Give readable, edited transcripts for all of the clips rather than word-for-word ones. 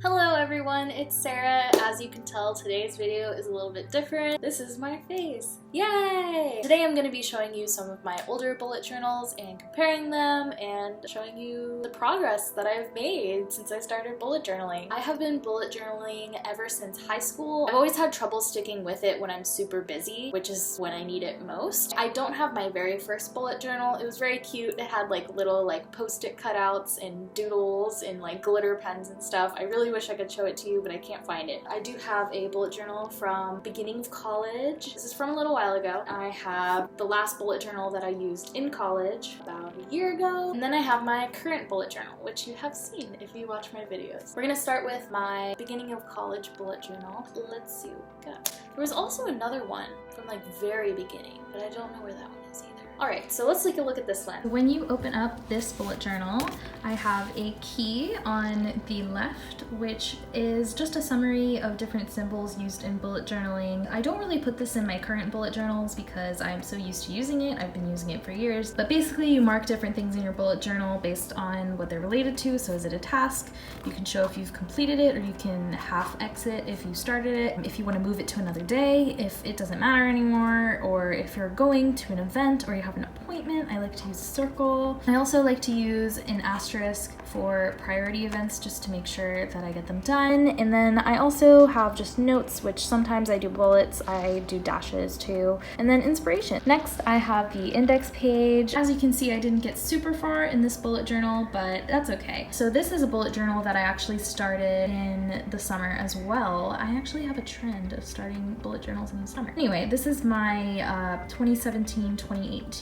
Hello everyone, it's Sarah. As you can tell, today's video is a little bit different. This is my face. Yay! Today I'm going to be showing you some of my older bullet journals and comparing them and showing you the progress that I've made since I started bullet journaling. I have been bullet journaling ever since high school. I've always had trouble sticking with it when I'm super busy, which is when I need it most. I don't have my very first bullet journal. It was very cute. It had like little post-it cutouts and doodles and like glitter pens and stuff. I really wish I could show it to you, but I can't find it. I do have a bullet journal from beginning of college. This is from a little while ago. I have the last bullet journal that I used in college about a year ago. And then I have my current bullet journal, which you have seen if you watch my videos. We're gonna start with my beginning of college bullet journal. Let's see what we got. There was also another one from like very beginning, but I don't know where that one is either. Alright, so let's take a look at this one. When you open up this bullet journal, I have a key on the left, which is just a summary of different symbols used in bullet journaling. I don't really put this in my current bullet journals because I'm so used to using it. I've been using it for years. But basically, you mark different things in your bullet journal based on what they're related to. So is it a task? You can show if you've completed it, or you can half exit if you started it. If you want to move it to another day, if it doesn't matter anymore, or if you're going to an event or you have an appointment, I like to use a circle. I also like to use an asterisk for priority events just to make sure that I get them done. And then I also have just notes, which sometimes I do bullets, I do dashes too, and then inspiration. Next, I have the index page. As you can see, I didn't get super far in this bullet journal, but that's okay. So this is a bullet journal that I actually started in the summer as well. I actually have a trend of starting bullet journals in the summer. Anyway, this is my 2017-2018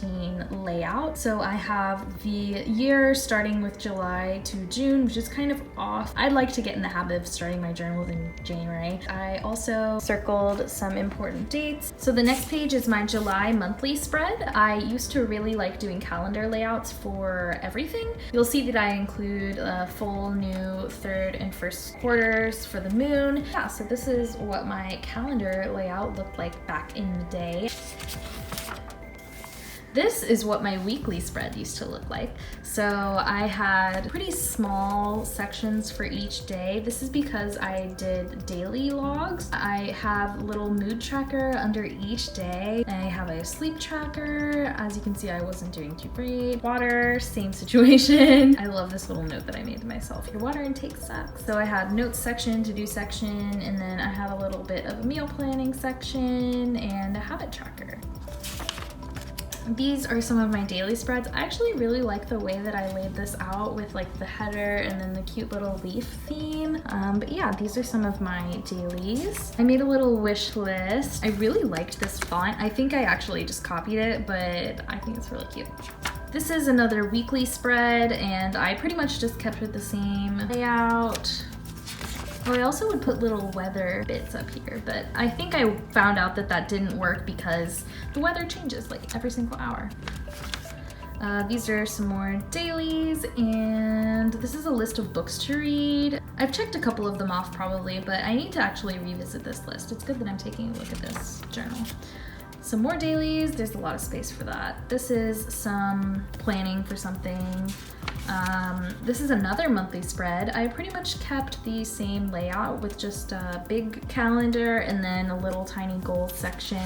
layout. So I have the year starting with July to June, which is kind of off. I'd like to get in the habit of starting my journals in January. I also circled some important dates. So the next page is my July monthly spread. I used to really like doing calendar layouts for everything. You'll see that I include full, new, third, and first quarters for the moon. Yeah, so this is what my calendar layout looked like back in the day. This is what my weekly spread used to look like. So I had pretty small sections for each day. This is because I did daily logs. I have a little mood tracker under each day. I have a sleep tracker. As you can see, I wasn't doing too great. Water, same situation. I love this little note that I made to myself. Your water intake sucks. So I had notes section, to-do section, and then I had a little bit of a meal planning section and a habit tracker. These are some of my daily spreads. I actually really like the way that I laid this out with like the header and then the cute little leaf theme. But yeah, these are some of my dailies. I made a little wish list. I really liked this font. I think I actually just copied it, but I think it's really cute. This is another weekly spread, and I pretty much just kept it the same layout. Oh, I also would put little weather bits up here, but I think I found out that that didn't work because the weather changes like every single hour. These are some more dailies, and this is a list of books to read. I've checked a couple of them off probably, but I need to actually revisit this list. It's good that I'm taking a look at this journal. Some more dailies, there's a lot of space for that. This is some planning for something. This is another monthly spread. I pretty much kept the same layout with just a big calendar and then a little tiny goals section.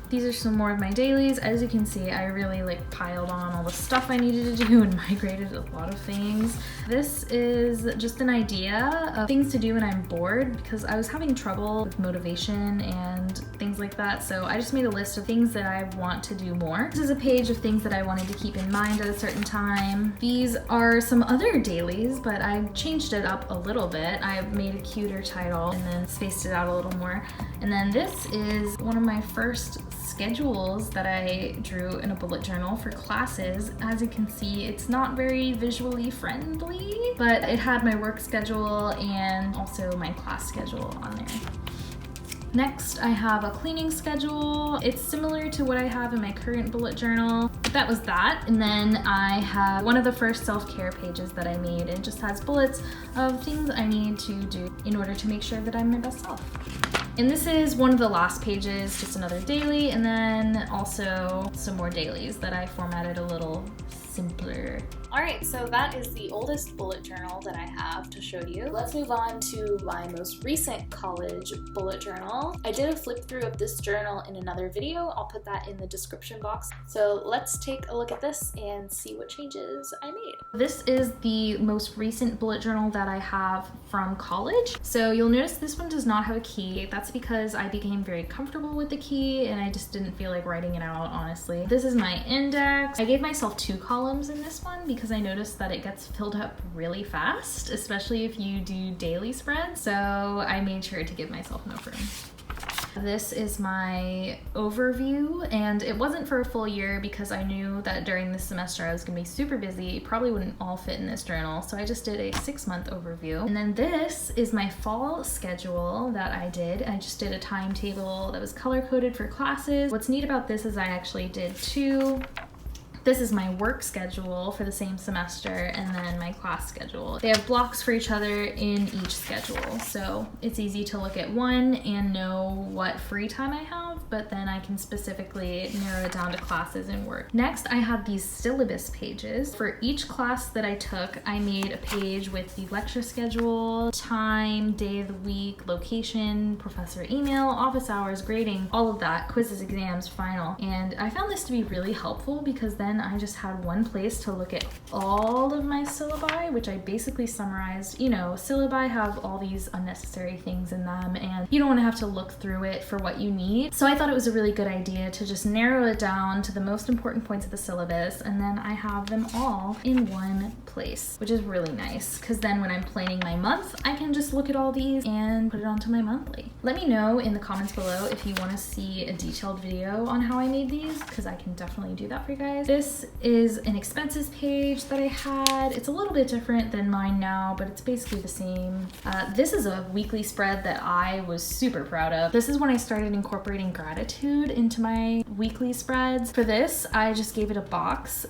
These are some more of my dailies. As you can see, I really piled on all the stuff I needed to do and migrated a lot of things. This is just an idea of things to do when I'm bored because I was having trouble with motivation and things like that. So I just made a list of things that I want to do more. This is a page of things that I wanted to keep in mind at a certain time. These are some other dailies, but I changed it up a little bit. I made a cuter title and then spaced it out a little more. And then this is one of my first schedules that I drew in a bullet journal for classes. As you can see, it's not very visually friendly, but it had my work schedule and also my class schedule on there. Next, I have a cleaning schedule. It's similar to what I have in my current bullet journal, but that was that. And then I have one of the first self-care pages that I made. It just has bullets of things I need to do in order to make sure that I'm my best self. And this is one of the last pages, just another daily, and then also some more dailies that I formatted a little simpler. Alright, so that is the oldest bullet journal that I have to show you. Let's move on to my most recent college bullet journal. I did a flip through of this journal in another video. I'll put that in the description box. So let's take a look at this and see what changes I made. This is the most recent bullet journal that I have from college. So you'll notice this one does not have a key. That's because I became very comfortable with the key and I just didn't feel like writing it out, honestly. This is my index. I gave myself 2 columns in this one because I noticed that it gets filled up really fast, especially if you do daily spreads. So I made sure to give myself enough room. This is my overview, and it wasn't for a full year because I knew that during this semester I was gonna be super busy. It probably wouldn't all fit in this journal, so I just did a 6-month overview. And then this is my fall schedule that I did. I just did a timetable that was color-coded for classes. What's neat about this is I actually did 2. This is my work schedule for the same semester, and then my class schedule. They have blocks for each other in each schedule, so it's easy to look at one and know what free time I have, but then I can specifically narrow it down to classes and work. Next, I have these syllabus pages. For each class that I took, I made a page with the lecture schedule, time, day of the week, location, professor email, office hours, grading, all of that, quizzes, exams, final. And I found this to be really helpful because then I just had one place to look at all of my syllabi, which I basically summarized. You know, syllabi have all these unnecessary things in them and you don't want to have to look through it for what you need. So I thought it was a really good idea to just narrow it down to the most important points of the syllabus, and then I have them all in one place, which is really nice because then when I'm planning my month, I can just look at all these and put it onto my monthly. Let me know in the comments below if you want to see a detailed video on how I made these, because I can definitely do that for you guys. This is an expenses page that I had. It's a little bit different than mine now, but it's basically the same. This is a weekly spread that I was super proud of. This is when I started incorporating gratitude into my weekly spreads. For this, I just gave it a box.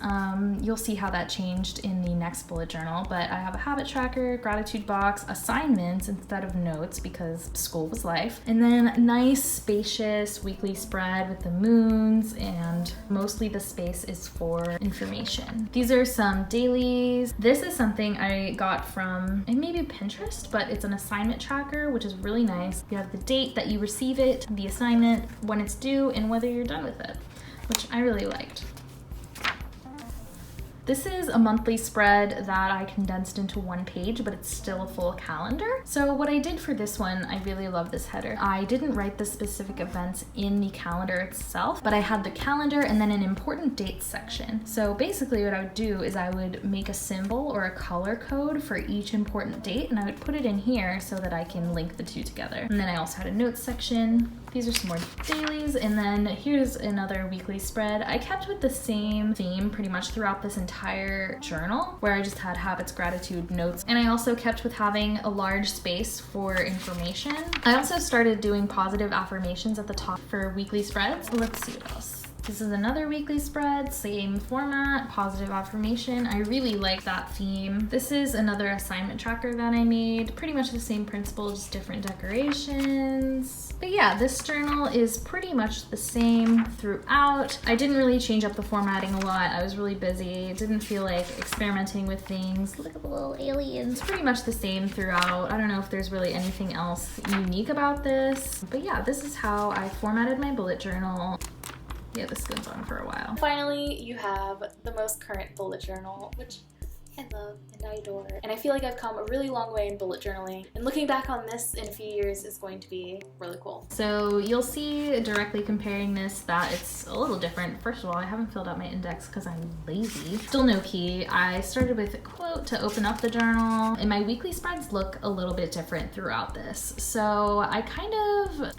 You'll see how that changed in the next bullet journal, but I have a habit tracker, gratitude box, assignments instead of notes because school was life, and then a nice spacious weekly spread with the moons, and mostly the space is for information. These are some dailies. This is something I got from maybe Pinterest, but it's an assignment tracker, which is really nice. You have the date that you receive it, the assignment, when it's due, and whether you're done with it, which I really liked. This is a monthly spread that I condensed into one page, but it's still a full calendar. So what I did for this one, I really love this header. I didn't write the specific events in the calendar itself, but I had the calendar and then an important dates section. So basically what I would do is I would make a symbol or a color code for each important date, and I would put it in here so that I can link the two together. And then I also had a notes section. These are some more dailies, and then here's another weekly spread. I kept with the same theme pretty much throughout this entire journal, where I just had habits, gratitude, notes, and I also kept with having a large space for information. I also started doing positive affirmations at the top for weekly spreads. Let's see what else. This is another weekly spread, same format, positive affirmation. I really like that theme. This is another assignment tracker that I made. Pretty much the same principle, just different decorations. But yeah, this journal is pretty much the same throughout. I didn't really change up the formatting a lot. I was really busy. Didn't feel like experimenting with things. Look at the little aliens. Pretty much the same throughout. I don't know if there's really anything else unique about this. But yeah, this is how I formatted my bullet journal. Yeah, this goes on for a while. Finally, you have the most current bullet journal, which I love and I adore. And I feel like I've come a really long way in bullet journaling, and looking back on this in a few years is going to be really cool. So you'll see directly comparing this that it's a little different. First of all, I haven't filled out my index because I'm lazy. Still no key. I started with a quote to open up the journal, and my weekly spreads look a little bit different throughout this. So I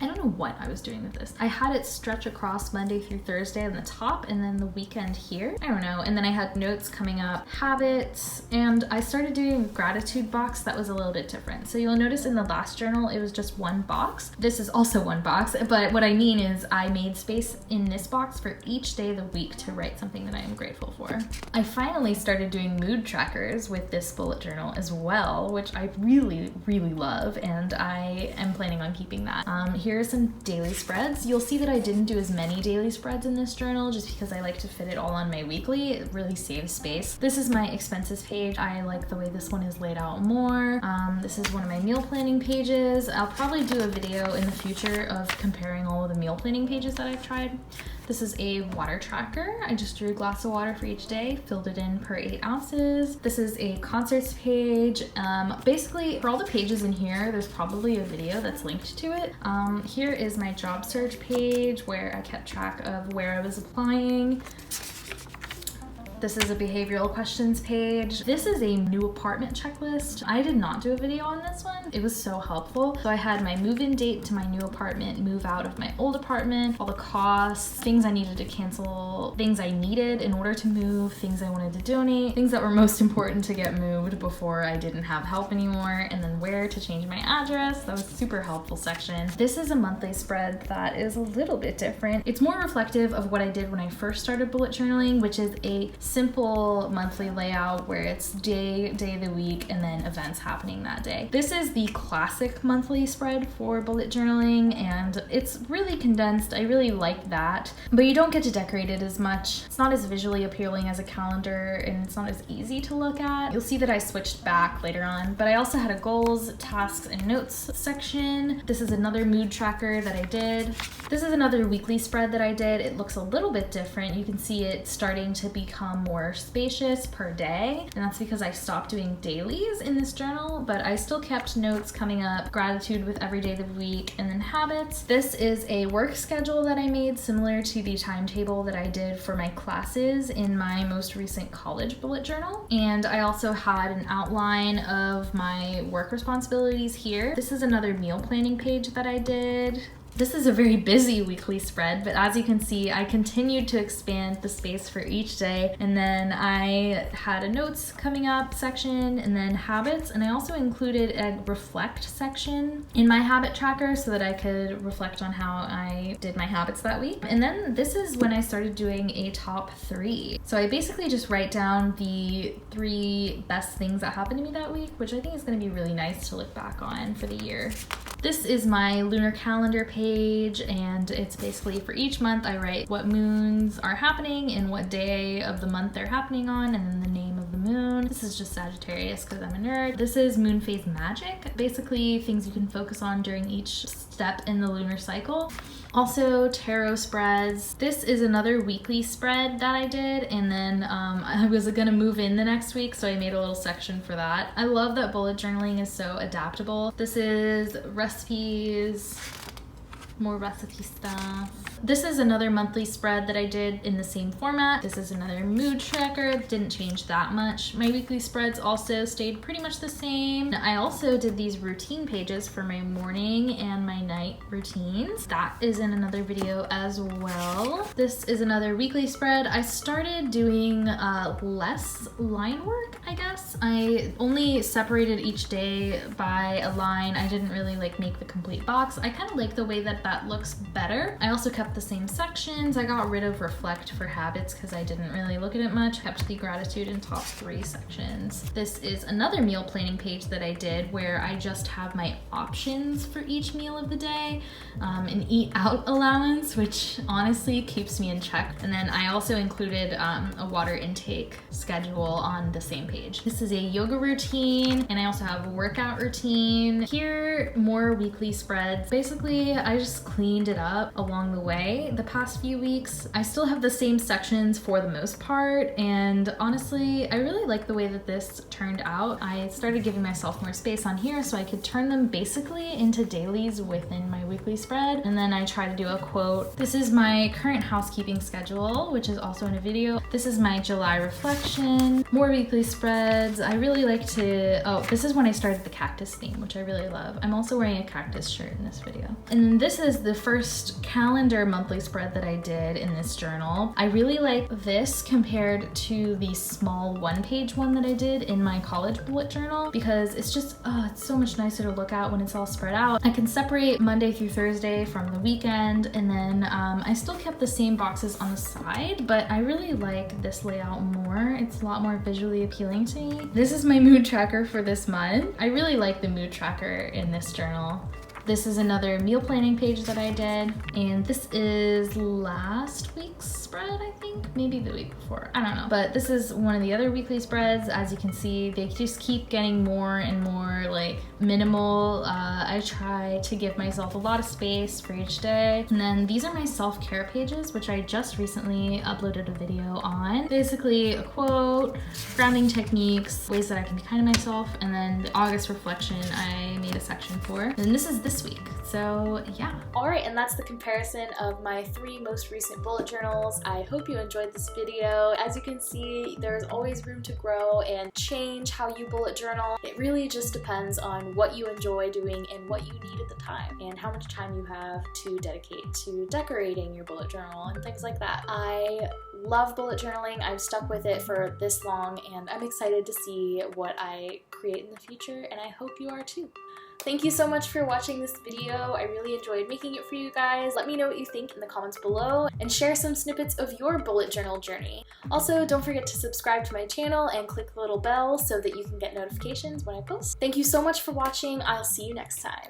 don't know what I was doing with this. I had it stretch across Monday through Thursday on the top, and then the weekend here. I don't know. And then I had notes coming up, habits, habits, and I started doing a gratitude box that was a little bit different. So you'll notice in the last journal it was just one box. This is also one box, but what I mean is I made space in this box for each day of the week to write something that I am grateful for. I finally started doing mood trackers with this bullet journal as well, which I really love, and I am planning on keeping that. Here are some daily spreads. You'll see that I didn't do as many daily spreads in this journal just because I like to fit it all on my weekly. It really saves space. This is my expenses page. I like the way this one is laid out more. This is one of my meal planning pages. I'll probably do a video in the future of comparing all of the meal planning pages that I've tried. This is a water tracker. I just drew a glass of water for each day, filled it in per 8 ounces. This is a concerts page. Basically, for all the pages in here, there's probably a video that's linked to it. Here is my job search page where I kept track of where I was applying. This is a behavioral questions page. This is a new apartment checklist. I did not do a video on this one. It was so helpful. So I had my move-in date to my new apartment, move out of my old apartment, all the costs, things I needed to cancel, things I needed in order to move, things I wanted to donate, things that were most important to get moved before I didn't have help anymore, and then where to change my address. That was a super helpful section. This is a monthly spread that is a little bit different. It's more reflective of what I did when I first started bullet journaling, which is a simple monthly layout where it's day of the week, and then events happening that day. This is the classic monthly spread for bullet journaling, and it's really condensed. I really like that, but you don't get to decorate it as much. It's not as visually appealing as a calendar, and it's not as easy to look at. You'll see that I switched back later on, but I also had a goals, tasks, and notes section. This is another mood tracker that I did. This is another weekly spread that I did. It looks a little bit different. You can see it starting to become more spacious per day, and that's because I stopped doing dailies in this journal, but I still kept notes coming up, gratitude with every day of the week, and then habits. This is a work schedule that I made similar to the timetable that I did for my classes in my most recent college bullet journal, and I also had an outline of my work responsibilities here. This is another meal planning page that I did. This is a very busy weekly spread, but as you can see, I continued to expand the space for each day, and then I had a notes coming up section, and then habits, and I also included a reflect section in my habit tracker so that I could reflect on how I did my habits that week. And then this is when I started doing a top 3. So I basically just write down the 3 best things that happened to me that week, which I think is going to be really nice to look back on for the year. This is my lunar calendar page, and it's basically for each month I write what moons are happening and what day of the month they're happening on, and then the name of the moon. This is just Sagittarius because I'm a nerd. This is moon phase magic, basically things you can focus on during each step in the lunar cycle. Also tarot spreads. This is another weekly spread that I did, and then I was gonna move in the next week, so I made a little section for that. I love that bullet journaling is so adaptable. This is recipes, more recipe stuff. This is another monthly spread that I did in the same format. This is another mood tracker. Didn't change that much. My weekly spreads also stayed pretty much the same. I also did these routine pages for my morning and my night routines. That is in another video as well. This is another weekly spread. I started doing less line work, I guess. I only separated each day by a line. I didn't really like make the complete box. I kind of like the way that looks better. I also kept the same sections. I got rid of reflect for habits because I didn't really look at it much. Kept the gratitude and top 3 sections. This is another meal planning page that I did where I just have my options for each meal of the day, an eat out allowance, which honestly keeps me in check. And then I also included a water intake schedule on the same page. This is a yoga routine, and I also have a workout routine. Here, more weekly spreads. Basically, I just cleaned it up along the way the past few weeks. I still have the same sections for the most part, and honestly, I really like the way that this turned out. I started giving myself more space on here so I could turn them basically into dailies within my weekly spread, and then I try to do a quote. This is my current housekeeping schedule, which is also in a video. This is my July reflection, more weekly spreads. I really like to, oh, this is when I started the cactus theme, which I really love. I'm also wearing a cactus shirt in this video. And then this is the first calendar monthly spread that I did in this journal. I really like this compared to the small one-page one that I did in my college bullet journal because it's just, it's so much nicer to look at when it's all spread out. I can separate Monday through Thursday from the weekend, and then I still kept the same boxes on the side, but I really like this layout more. It's a lot more visually appealing to me. This is my mood tracker for this month. I really like the mood tracker in this journal. This is another meal planning page that I did, and this is last week's spread, I think, maybe the week before, I don't know. But this is one of the other weekly spreads. As you can see, they just keep getting more and more like minimal. I try to give myself a lot of space for each day. And then these are my self-care pages, which I just recently uploaded a video on. Basically a quote, grounding techniques, ways that I can be kind to myself, and then the August reflection I made a section for. And this is this week, so yeah. Alright, and that's the comparison of my 3 most recent bullet journals. I hope you enjoyed this video. As you can see, there's always room to grow and change how you bullet journal. It really just depends on what you enjoy doing and what you need at the time, and how much time you have to dedicate to decorating your bullet journal and things like that. I love bullet journaling. I've stuck with it for this long, and I'm excited to see what I create in the future, and I hope you are too. Thank you so much for watching this video. I really enjoyed making it for you guys. Let me know what you think in the comments below and share some snippets of your bullet journal journey. Also, don't forget to subscribe to my channel and click the little bell so that you can get notifications when I post. Thank you so much for watching. I'll see you next time.